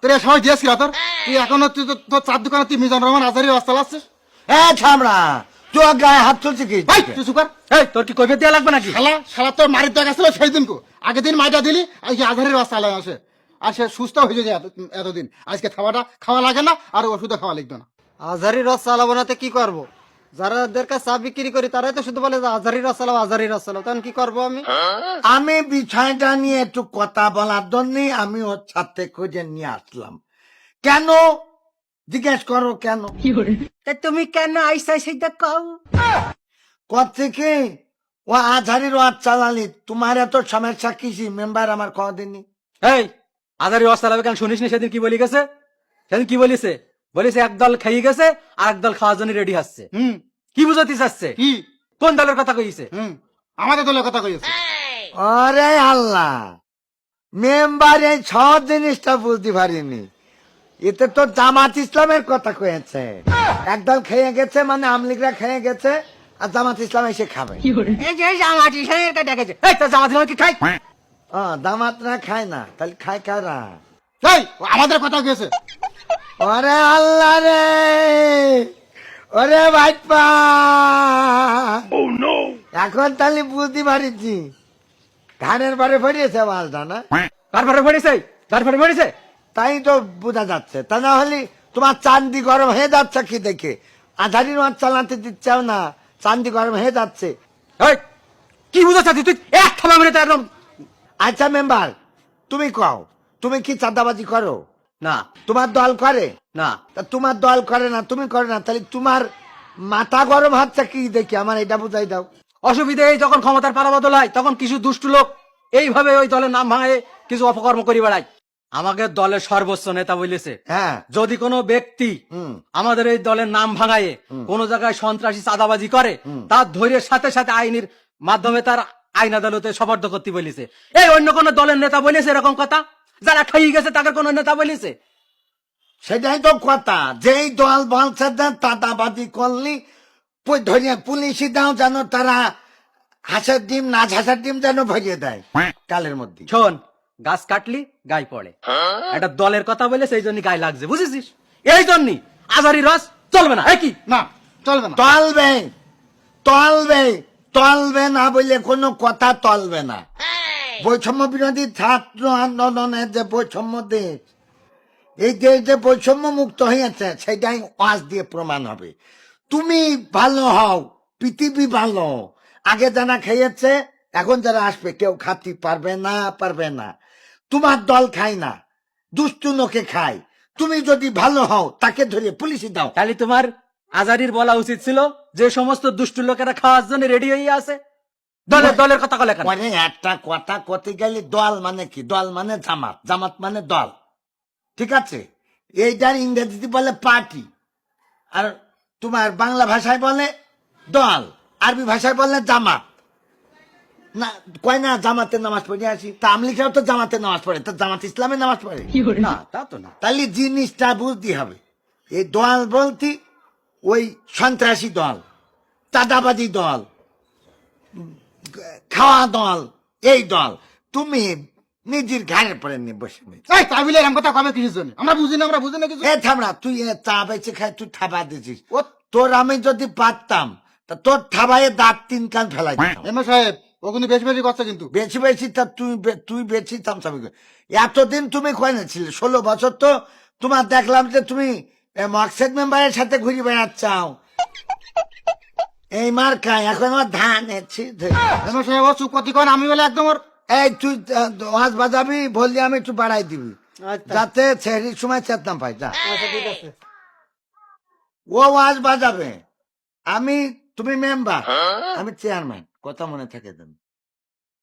তোর সময় দিয়েছিল তোর তুই এখনো তুই তোর চার দোকানে তুই মিজান রহমান আজারি রাস্তা লাগছিস। ছামড়া তোর গায়ে হাত চলছে কি? তুই সুপার তোর কি কৈফিয়ত দেয়া লাগবে নাকি? শালা শালা তোর মারির দেখা ছিল সেই দিন আগের দিন মাইটা দিলি আজকে আধারের রাস্তা আলাই আসে আর সে সুস্থ হয়ে যায় এতদিন আজকে খাওয়াটা খাওয়া লাগে না আর ওষুধও খাওয়া লাগবে না। আজারি রস চালাবো না কি করবো? যারাদের কাছে চা বিক্রি করি তারাই তো শুধু বলে যে আজারি রস চালাও আজারি রস চালাও, তখন কি করবো আমি? আমি বিষয়টা নিয়ে একটু কথা বলার জন্য আমি ওর সাথে খুঁজে নিয়ে আসলাম। কেন জিজ্ঞেস করো কেন? তুমি কেন আইসা সেটা কও। কথা কি ও আধারি রথ চালালি তোমার এত সমস্যা কিসি মেম্বার আমার কদিনই এই আজারি রস চালাবে কেন শুনিস নি? সেদিন কি বলি গেছে? সেদিন কি বলিছে? বলিছে একদল খাইয়ে গেছে আর একদল খাওয়ার জন্য রেডি হচ্ছে। কি বুঝাতে চাচ্ছে? কি কোন দলের কথা কইছে? আমাদের দলের কথা কইছে। আরে আল্লাহ, মেম্বার এই সব জিনিসটা বুঝতে পারিনি। এতে তো জামাত ইসলামের কথা কয়েছে। একদল খেয়ে গেছে মানে আমলিগরা খেয়ে গেছে আর জামাত ইসলাম এসে খাবে। এই যে জামাত ইসলামের কথা গেছে। এই তো জামাত ইসলাম কি খায়? জামাতরা খায় না, তাহলে খায় কারা? এই আমাদের কথা কইছে। ওরে আল্লাহ রে, ওরে ভাইপা, এখন তাহলে বুঝতে পারিছি ধানের বারে ফেরিয়েছে মালটা না? কার ভারে পড়েছে? কার ভারে পড়েছে? তাই তো বোঝা যাচ্ছে। তা না হলে তোমার চান্দি গরম হয়ে যাচ্ছে কি দেখে আধারি মাছ চালাতে দিচ্ছেও না, চান্দি গরম হয়ে যাচ্ছে। এই কি বুঝাচ্ছিস তুই? এক থামা মেরে তো একদম। আচ্ছা মেম্বার তুমি কও, তুমি কি চাঁদাবাজি করো? না তোমার দল করে না, তা তোমার দল করে না, তুমি করে না, তাহলে তোমার মাথা গরম হচ্ছে কি দেখি আমার এটা বুঝাই দাও। অসুবিধা এই যখন ক্ষমতার পালা বদল হয় তখন কিছু দুষ্টু লোক এইভাবে ওই দলের নাম ভাঙে কিছু অপকর্ম করি বেড়ায়। আমাকে দলের সর্বোচ্চ নেতা বলেছে হ্যাঁ, যদি কোনো ব্যক্তি আমাদের এই দলের নাম ভাঙায় কোন জায়গায় সন্ত্রাসী চাঁদাবাজি করে তার ধৈর্যের সাথে সাথে আইনের মাধ্যমে তার আইন আদালতে সবর্দ করতে বলেছে। এই অন্য কোন দলের নেতা বলেছে এরকম কথা? যারা খাইয়ে গেছে তাকে কোন নেতা বলেছে? সেটাই তো কথা। যেই দল বলছে চাঁদাবাজি করলি ধরিয়ে পুলিশই দাও যেন তারা হাঁসের ডিম না হাঁসের ডিম যেন ভরিয়ে দেয় কালের মধ্যে। শোন, গাছ কাটলি গায়ে পড়ে, একটা দলের কথা বলে সেই জন্য গায়ে লাগছে, বুঝেছিস? এই জন্যই আজারি রস চলবে না। কি না চলবে না। তলবে তলবে তলবে না বললে কোনো কথা তলবে না। বৈষম্য বিরোধী ছাত্র আন্দোলনের যে বৈষম্য দেশ, এই দেশ যে বৈষম্য মুক্ত হয়েছে সেটাই ওয়াজ দিয়ে প্রমাণ হবে। তুমি ভালো হও, পৃথিবী ভালো। আগে যারা খেয়েছে এখন যারা আসবে কেউ খাতি পারবে না, পারবে না। তোমার দল খায় না, দুষ্টু লোকে খায়। তুমি যদি ভালো হও তাকে ধরে পুলিশে দাও। তাহলে তোমার আজারির বলা উচিত ছিল যে সমস্ত দুষ্টু লোকেরা খাওয়ার জন্য রেডি হয়ে আছে। দলের দলের কথা বলে কেন? মানে একটা কথা কতে গেলে দল মানে কি? দল মানে জামাত, জামাত মানে দল, ঠিক আছে? এইটার ইংরেজিতে বলে পার্টি, আর তোমার বাংলা ভাষায় বলে দল, আরবি ভাষায় বলে জামাত। না কয় না জামাতের নামাজ পড়ে আসি, তা আমলিখাও তো জামাতের নামাজ পড়ে, তা জামাত ইসলামের নামাজ পড়ে না তা তো না। তাহলে জিনিসটা বুঝতে হবে। এই দল বলতে ওই সন্ত্রাসী দল, চাঁদাবাজি দল, খাওয়া দল, এই দল তুমি নিজের ঘাড়ের পরে নিয়ে বসে নেই। এই তাবিলে এরকম কথা কবে কিছু জন্য আমরা বুঝি না কিছু। এ থামড়া, তুই চা বেঁচে খাই তুই থাবা দিছিস। ও তোর আমি যদি পারতাম তা তোর থাবায় দাঁত 3 কান ফেলাই দিতাম। এমএ সাহেব ও কিন্তু বেশি বেশি করছে কিন্তু। বেশি বেশি তা তুই বেশি তামসামি কর। এতদিন তুমি কয় না ছিলে? 16 বছর তো তোমার দেখলাম যে তুমি মকসেদ মেম্বারের সাথে ঘুরে বেড়াচ্ছাও এই মার খায়। এখন আমার ধান এমএ সাহেব ও চুপ করতে কন আমি বলে একদম ওর এই তুই ওয়াজ বাজাবি বললি আমি একটু বাড়াই দিবি যাতে ছেড়ির সময় চেতনাম পাই। যা ঠিক আছে। ও ওয়াজ বাজাবে, তুমি মেম্বার, আমি চেয়ারম্যান, কথা মনে থাকে যেন।